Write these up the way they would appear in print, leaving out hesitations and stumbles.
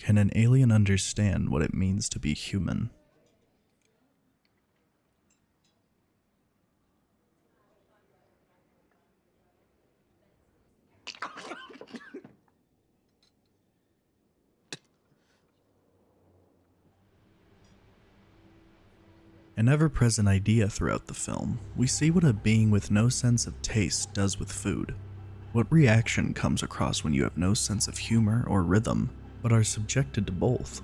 Can an alien understand what it means to be human? An ever-present idea throughout the film, we see what a being with no sense of taste does with food. What reaction comes across when you have no sense of humor or rhythm, but are subjected to both?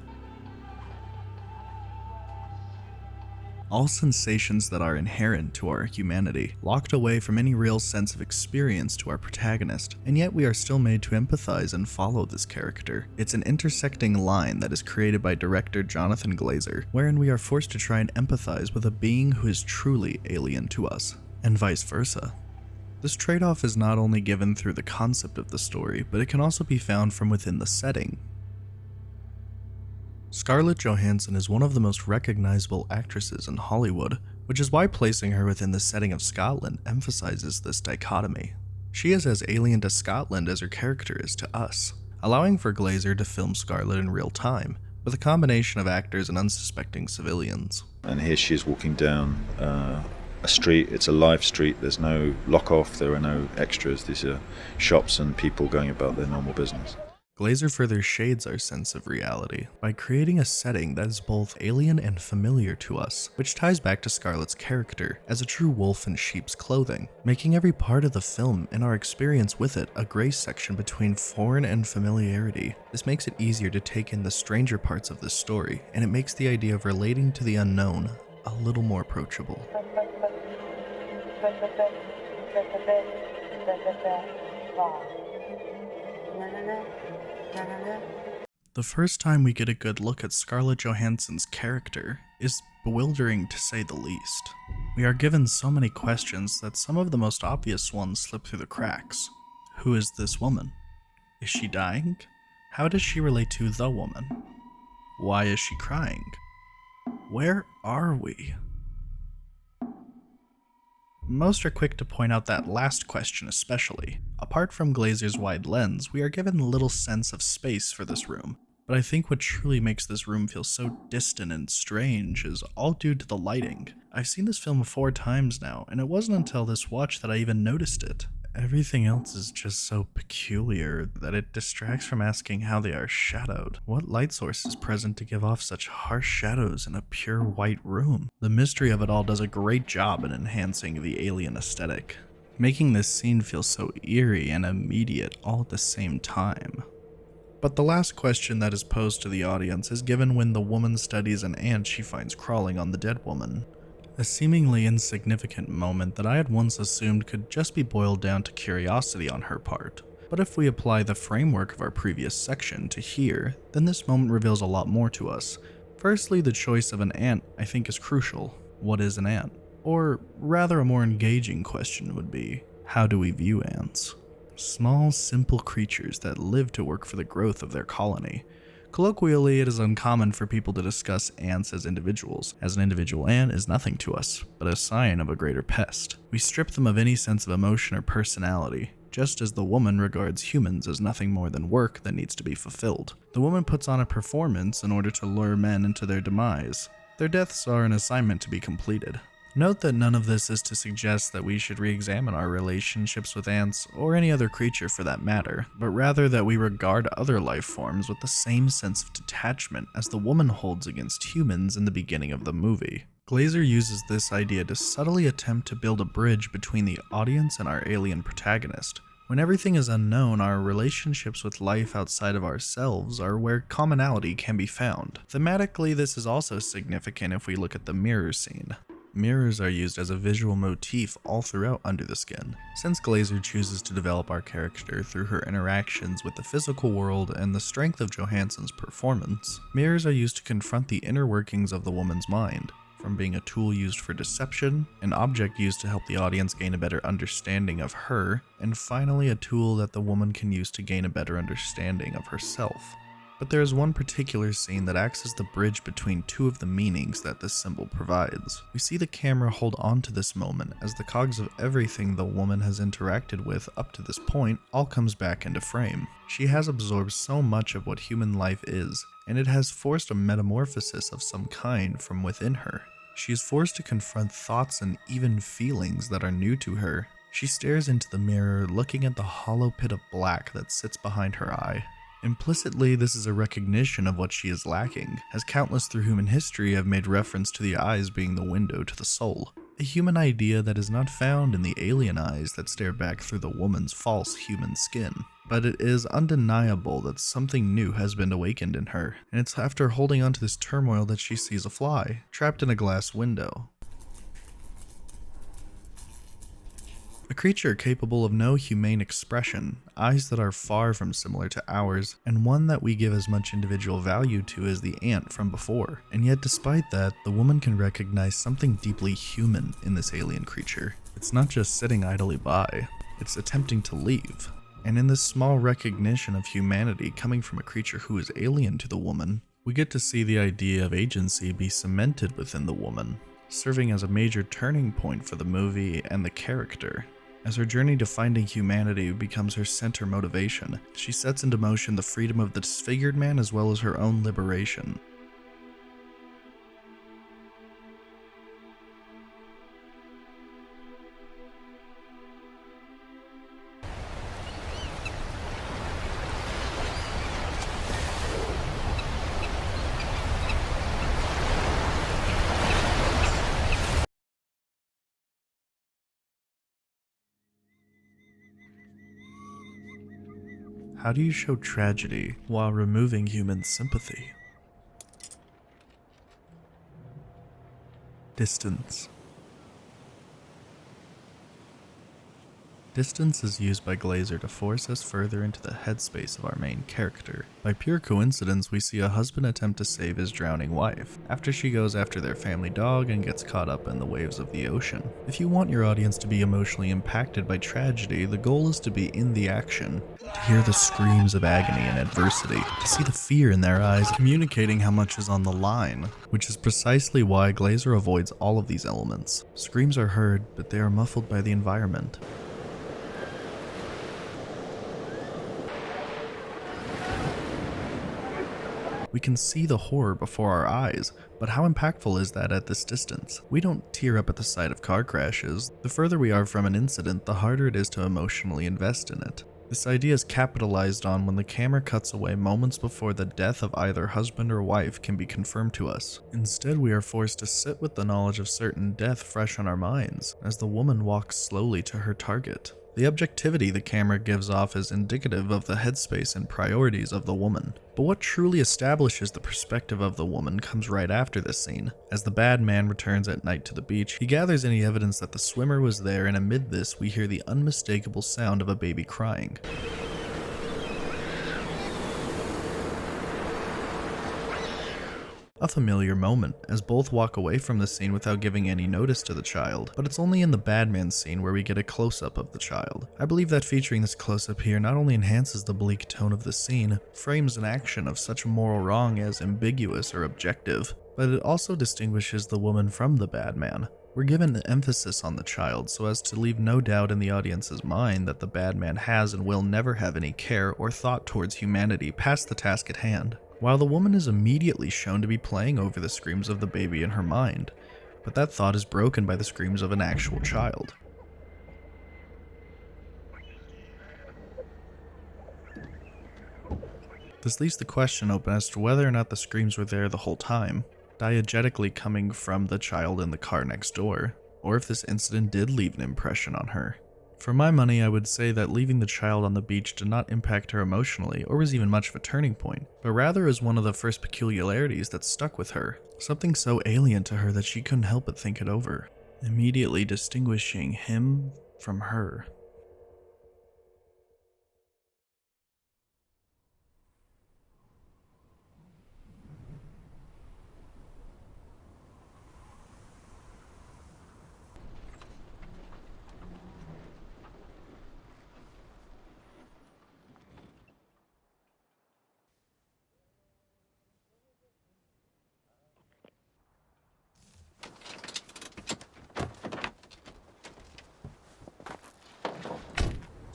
All sensations that are inherent to our humanity, locked away from any real sense of experience to our protagonist, and yet we are still made to empathize and follow this character. It's an intersecting line that is created by director Jonathan Glazer, wherein we are forced to try and empathize with a being who is truly alien to us, and vice versa. This trade-off is not only given through the concept of the story, but it can also be found from within the setting. Scarlett Johansson is one of the most recognizable actresses in Hollywood, which is why placing her within the setting of Scotland emphasizes this dichotomy. She is as alien to Scotland as her character is to us, allowing for Glazer to film Scarlett in real time, with a combination of actors and unsuspecting civilians. And here she is walking down a street. It's a live street. There's no lock-off. There are no extras. These are shops and people going about their normal business. Glazer further shades our sense of reality by creating a setting that is both alien and familiar to us, which ties back to Scarlett's character as a true wolf in sheep's clothing, making every part of the film and our experience with it a gray section between foreign and familiarity. This makes it easier to take in the stranger parts of this story, and it makes the idea of relating to the unknown a little more approachable. The first time we get a good look at Scarlett Johansson's character is bewildering to say the least. We are given so many questions that some of the most obvious ones slip through the cracks. Who is this woman? Is she dying? How does she relate to the woman? Why is she crying? Where are we? Most are quick to point out that last question especially. Apart from Glazer's wide lens, we are given little sense of space for this room, but I think what truly makes this room feel so distant and strange is all due to the lighting. I've seen this film 4 times now, and it wasn't until this watch that I even noticed it. Everything else is just so peculiar that it distracts from asking how they are shadowed. What light source is present to give off such harsh shadows in a pure white room? The mystery of it all does a great job in enhancing the alien aesthetic, making this scene feel so eerie and immediate all at the same time. But the last question that is posed to the audience is given when the woman studies an ant she finds crawling on the dead woman. A seemingly insignificant moment that I had once assumed could just be boiled down to curiosity on her part. But if we apply the framework of our previous section to here, then this moment reveals a lot more to us. Firstly, the choice of an ant I think is crucial. What is an ant? Or rather, a more engaging question would be, how do we view ants? Small, simple creatures that live to work for the growth of their colony. Colloquially, it is uncommon for people to discuss ants as individuals, as an individual ant is nothing to us, but a sign of a greater pest. We strip them of any sense of emotion or personality, just as the woman regards humans as nothing more than work that needs to be fulfilled. The woman puts on a performance in order to lure men into their demise. Their deaths are an assignment to be completed. Note that none of this is to suggest that we should re-examine our relationships with ants, or any other creature for that matter, but rather that we regard other life forms with the same sense of detachment as the woman holds against humans in the beginning of the movie. Glazer uses this idea to subtly attempt to build a bridge between the audience and our alien protagonist. When everything is unknown, our relationships with life outside of ourselves are where commonality can be found. Thematically, this is also significant if we look at the mirror scene. Mirrors are used as a visual motif all throughout Under the Skin. Since Glazer chooses to develop our character through her interactions with the physical world and the strength of Johansson's performance, mirrors are used to confront the inner workings of the woman's mind, from being a tool used for deception, an object used to help the audience gain a better understanding of her, and finally a tool that the woman can use to gain a better understanding of herself. But there is one particular scene that acts as the bridge between two of the meanings that this symbol provides. We see the camera hold on to this moment as the cogs of everything the woman has interacted with up to this point all comes back into frame. She has absorbed so much of what human life is, and it has forced a metamorphosis of some kind from within her. She is forced to confront thoughts and even feelings that are new to her. She stares into the mirror, looking at the hollow pit of black that sits behind her eye. Implicitly, this is a recognition of what she is lacking, as countless through human history have made reference to the eyes being the window to the soul, a human idea that is not found in the alien eyes that stare back through the woman's false human skin. But it is undeniable that something new has been awakened in her, and it's after holding on to this turmoil that she sees a fly, trapped in a glass window. A creature capable of no humane expression, eyes that are far from similar to ours, and one that we give as much individual value to as the ant from before. And yet despite that, the woman can recognize something deeply human in this alien creature. It's not just sitting idly by, it's attempting to leave. And in this small recognition of humanity coming from a creature who is alien to the woman, we get to see the idea of agency be cemented within the woman, serving as a major turning point for the movie and the character. As her journey to finding humanity becomes her center motivation, she sets into motion the freedom of the disfigured man as well as her own liberation. How do you show tragedy while removing human sympathy? Distance. Distance is used by Glazer to force us further into the headspace of our main character. By pure coincidence, we see a husband attempt to save his drowning wife, after she goes after their family dog and gets caught up in the waves of the ocean. If you want your audience to be emotionally impacted by tragedy, the goal is to be in the action, to hear the screams of agony and adversity, to see the fear in their eyes, communicating how much is on the line, which is precisely why Glazer avoids all of these elements. Screams are heard, but they are muffled by the environment. We can see the horror before our eyes, but how impactful is that at this distance? We don't tear up at the sight of car crashes. The further we are from an incident, the harder it is to emotionally invest in it. This idea is capitalized on when the camera cuts away moments before the death of either husband or wife can be confirmed to us. Instead, we are forced to sit with the knowledge of certain death fresh on our minds, as the woman walks slowly to her target. The objectivity the camera gives off is indicative of the headspace and priorities of the woman. But what truly establishes the perspective of the woman comes right after this scene. As the bad man returns at night to the beach, he gathers any evidence that the swimmer was there, and amid this we hear the unmistakable sound of a baby crying. A familiar moment, as both walk away from the scene without giving any notice to the child, but it's only in the bad man scene where we get a close-up of the child. I believe that featuring this close-up here not only enhances the bleak tone of the scene, frames an action of such moral wrong as ambiguous or objective, but it also distinguishes the woman from the bad man. We're given an emphasis on the child so as to leave no doubt in the audience's mind that the bad man has and will never have any care or thought towards humanity past the task at hand, while the woman is immediately shown to be playing over the screams of the baby in her mind, but that thought is broken by the screams of an actual child. This leaves the question open as to whether or not the screams were there the whole time, diegetically coming from the child in the car next door, or if this incident did leave an impression on her. For my money, I would say that leaving the child on the beach did not impact her emotionally or was even much of a turning point, but rather is one of the first peculiarities that stuck with her, something so alien to her that she couldn't help but think it over, immediately distinguishing him from her.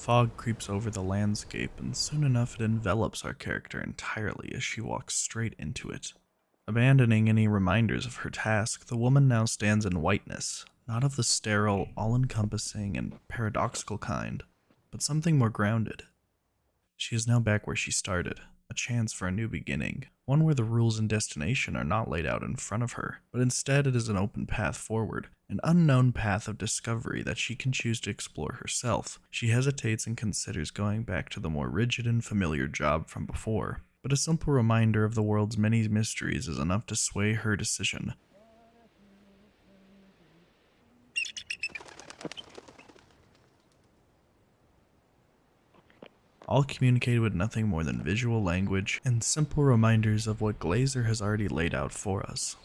Fog creeps over the landscape, and soon enough it envelops our character entirely as she walks straight into it. Abandoning any reminders of her task, the woman now stands in whiteness, not of the sterile, all-encompassing, and paradoxical kind, but something more grounded. She is now back where she started, a chance for a new beginning, one where the rules and destination are not laid out in front of her, but instead it is an open path forward, an unknown path of discovery that she can choose to explore herself. She hesitates and considers going back to the more rigid and familiar job from before, but a simple reminder of the world's many mysteries is enough to sway her decision. All communicated with nothing more than visual language and simple reminders of what Glazer has already laid out for us.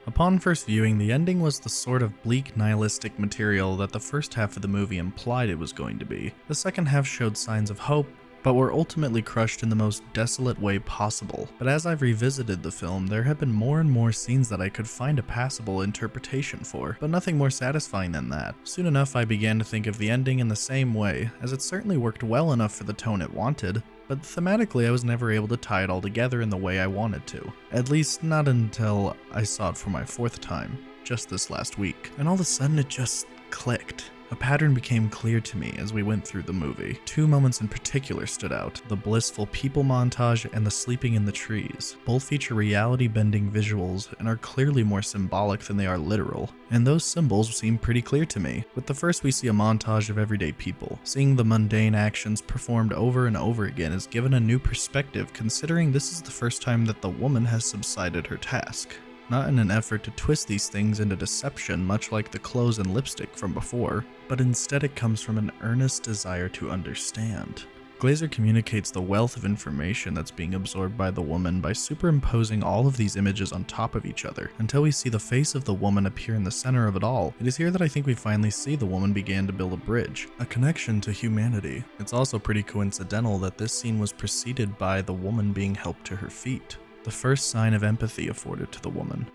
Upon first viewing, the ending was the sort of bleak, nihilistic material that the first half of the movie implied it was going to be. The second half showed signs of hope, but were ultimately crushed in the most desolate way possible. But as I've revisited the film, there have been more and more scenes that I could find a passable interpretation for, but nothing more satisfying than that. Soon enough, I began to think of the ending in the same way, as it certainly worked well enough for the tone it wanted, but thematically I was never able to tie it all together in the way I wanted to. At least not until I saw it for my fourth time, just this last week. And all of a sudden it just clicked. A pattern became clear to me as we went through the movie. Two moments in particular stood out: the blissful people montage and the sleeping in the trees. Both feature reality-bending visuals and are clearly more symbolic than they are literal, and those symbols seem pretty clear to me. With the first, we see a montage of everyday people. Seeing the mundane actions performed over and over again is given a new perspective, considering this is the first time that the woman has subsided her task. Not in an effort to twist these things into deception, much like the clothes and lipstick from before, but instead it comes from an earnest desire to understand. Glazer communicates the wealth of information that's being absorbed by the woman by superimposing all of these images on top of each other, until we see the face of the woman appear in the center of it all. It is here that I think we finally see the woman begin to build a bridge, a connection to humanity. It's also pretty coincidental that this scene was preceded by the woman being helped to her feet, the first sign of empathy afforded to the woman.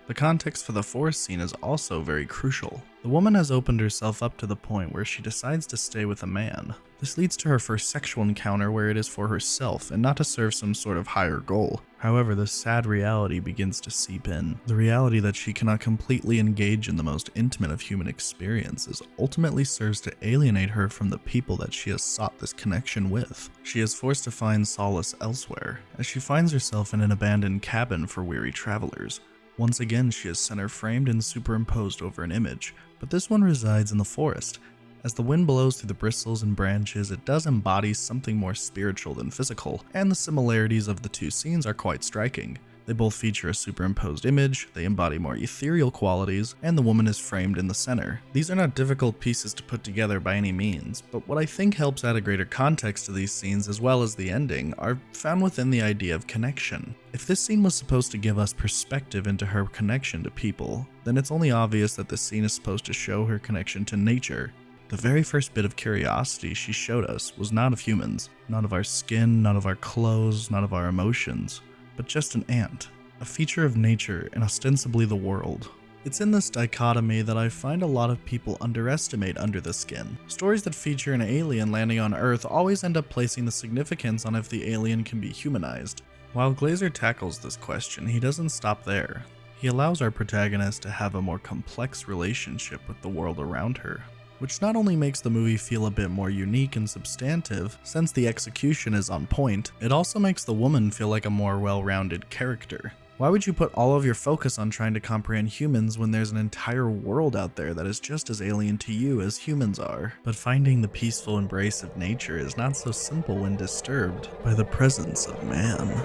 The context for the forest scene is also very crucial. The woman has opened herself up to the point where she decides to stay with a man. This leads to her first sexual encounter, where it is for herself and not to serve some sort of higher goal. However, the sad reality begins to seep in. The reality that she cannot completely engage in the most intimate of human experiences ultimately serves to alienate her from the people that she has sought this connection with. She is forced to find solace elsewhere, as she finds herself in an abandoned cabin for weary travelers. Once again, she is center framed and superimposed over an image, but this one resides in the forest. As the wind blows through the bristles and branches, it does embody something more spiritual than physical, and the similarities of the two scenes are quite striking. They both feature a superimposed image, they embody more ethereal qualities, and the woman is framed in the center. These are not difficult pieces to put together by any means, but what I think helps add a greater context to these scenes as well as the ending are found within the idea of connection. If this scene was supposed to give us perspective into her connection to people, then it's only obvious that this scene is supposed to show her connection to nature. The very first bit of curiosity she showed us was not of humans, not of our skin, not of our clothes, not of our emotions, but just an ant, a feature of nature and ostensibly the world. It's in this dichotomy that I find a lot of people underestimate Under the Skin. Stories that feature an alien landing on Earth always end up placing the significance on if the alien can be humanized. While Glazer tackles this question, he doesn't stop there. He allows our protagonist to have a more complex relationship with the world around her, which not only makes the movie feel a bit more unique and substantive, since the execution is on point, it also makes the woman feel like a more well-rounded character. Why would you put all of your focus on trying to comprehend humans when there's an entire world out there that is just as alien to you as humans are? But finding the peaceful embrace of nature is not so simple when disturbed by the presence of man.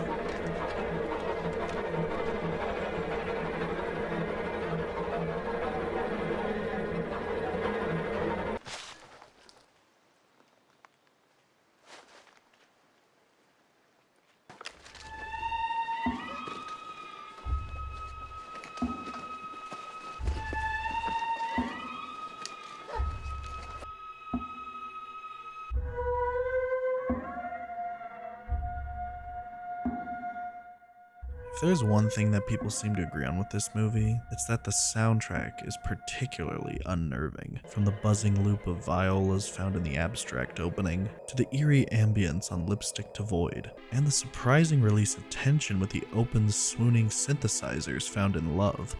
If there's one thing that people seem to agree on with this movie, it's that the soundtrack is particularly unnerving. From the buzzing loop of violas found in the abstract opening, to the eerie ambience on Lipstick to Void, and the surprising release of tension with the open, swooning synthesizers found in Love.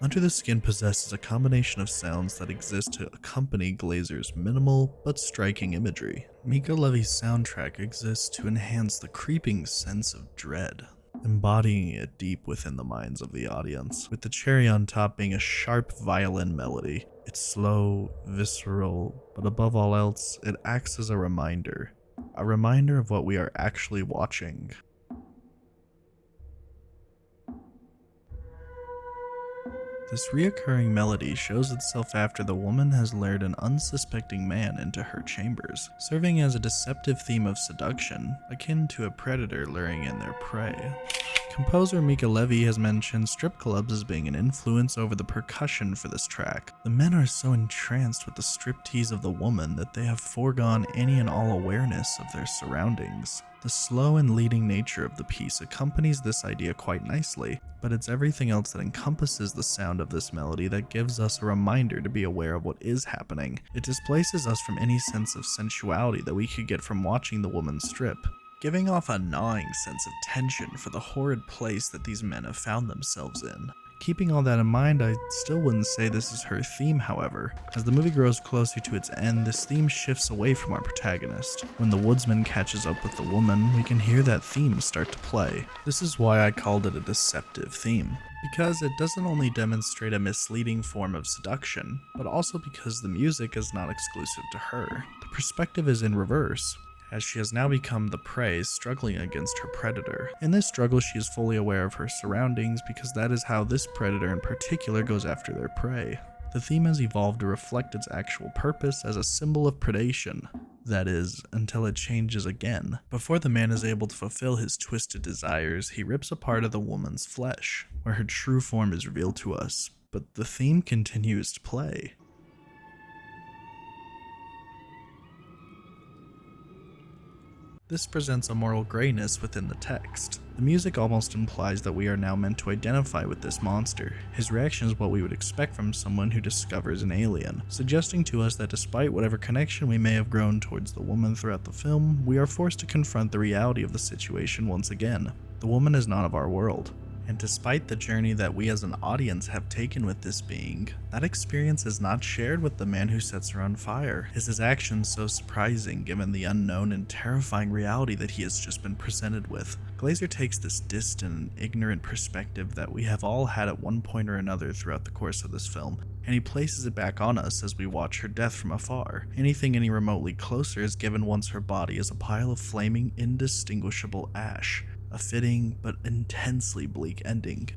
Under the Skin possesses a combination of sounds that exist to accompany Glazer's minimal but striking imagery. Mika Levy's soundtrack exists to enhance the creeping sense of dread, embodying it deep within the minds of the audience, with the cherry on top being a sharp violin melody. It's slow, visceral, but above all else, it acts as a reminder of what we are actually watching. This reoccurring melody shows itself after the woman has lured an unsuspecting man into her chambers, serving as a deceptive theme of seduction, akin to a predator luring in their prey. Composer Mika Levy has mentioned strip clubs as being an influence over the percussion for this track. The men are so entranced with the striptease of the woman that they have foregone any and all awareness of their surroundings. The slow and leading nature of the piece accompanies this idea quite nicely, but it's everything else that encompasses the sound of this melody that gives us a reminder to be aware of what is happening. It displaces us from any sense of sensuality that we could get from watching the woman strip, giving off a gnawing sense of tension for the horrid place that these men have found themselves in. Keeping all that in mind, I still wouldn't say this is her theme, however. As the movie grows closer to its end, this theme shifts away from our protagonist. When the woodsman catches up with the woman, we can hear that theme start to play. This is why I called it a deceptive theme, because it doesn't only demonstrate a misleading form of seduction, but also because the music is not exclusive to her. The perspective is in reverse, as she has now become the prey struggling against her predator. In this struggle, she is fully aware of her surroundings because that is how this predator in particular goes after their prey. The theme has evolved to reflect its actual purpose as a symbol of predation. That is, until it changes again. Before the man is able to fulfill his twisted desires, he rips a part of the woman's flesh, where her true form is revealed to us, but the theme continues to play. This presents a moral grayness within the text. The music almost implies that we are now meant to identify with this monster. His reaction is what we would expect from someone who discovers an alien, suggesting to us that despite whatever connection we may have grown towards the woman throughout the film, we are forced to confront the reality of the situation once again. The woman is not of our world. And despite the journey that we as an audience have taken with this being, that experience is not shared with the man who sets her on fire. Is his actions so surprising given the unknown and terrifying reality that he has just been presented with? Glazer takes this distant and ignorant perspective that we have all had at one point or another throughout the course of this film, and he places it back on us as we watch her death from afar. Anything any remotely closer is given once her body is a pile of flaming, indistinguishable ash. A fitting but intensely bleak ending.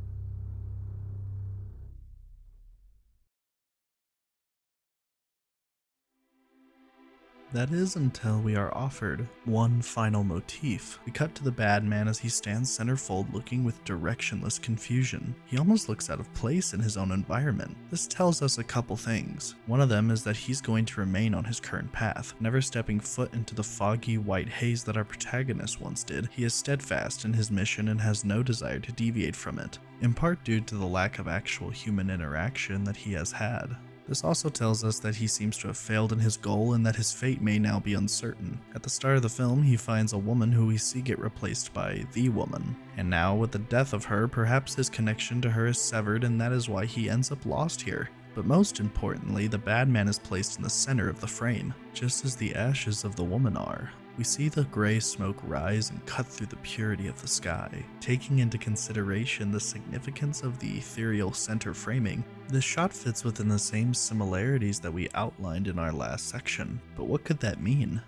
That is until we are offered one final motif. We cut to the bad man as he stands centerfold looking with directionless confusion. He almost looks out of place in his own environment. This tells us a couple things. One of them is that he's going to remain on his current path, never stepping foot into the foggy white haze that our protagonist once did. He is steadfast in his mission and has no desire to deviate from it, in part due to the lack of actual human interaction that he has had. This also tells us that he seems to have failed in his goal and that his fate may now be uncertain. At the start of the film, he finds a woman who we see get replaced by the woman. And now, with the death of her, perhaps his connection to her is severed and that is why he ends up lost here. But most importantly, the bad man is placed in the center of the frame, just as the ashes of the woman are. We see the gray smoke rise and cut through the purity of the sky. Taking into consideration the significance of the ethereal center framing, this shot fits within the same similarities that we outlined in our last section. But what could that mean?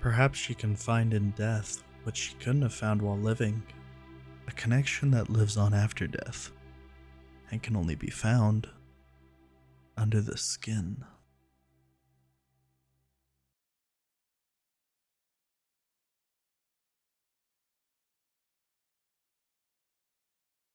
Perhaps she can find in death what she couldn't have found while living. A connection that lives on after death, and can only be found under the skin.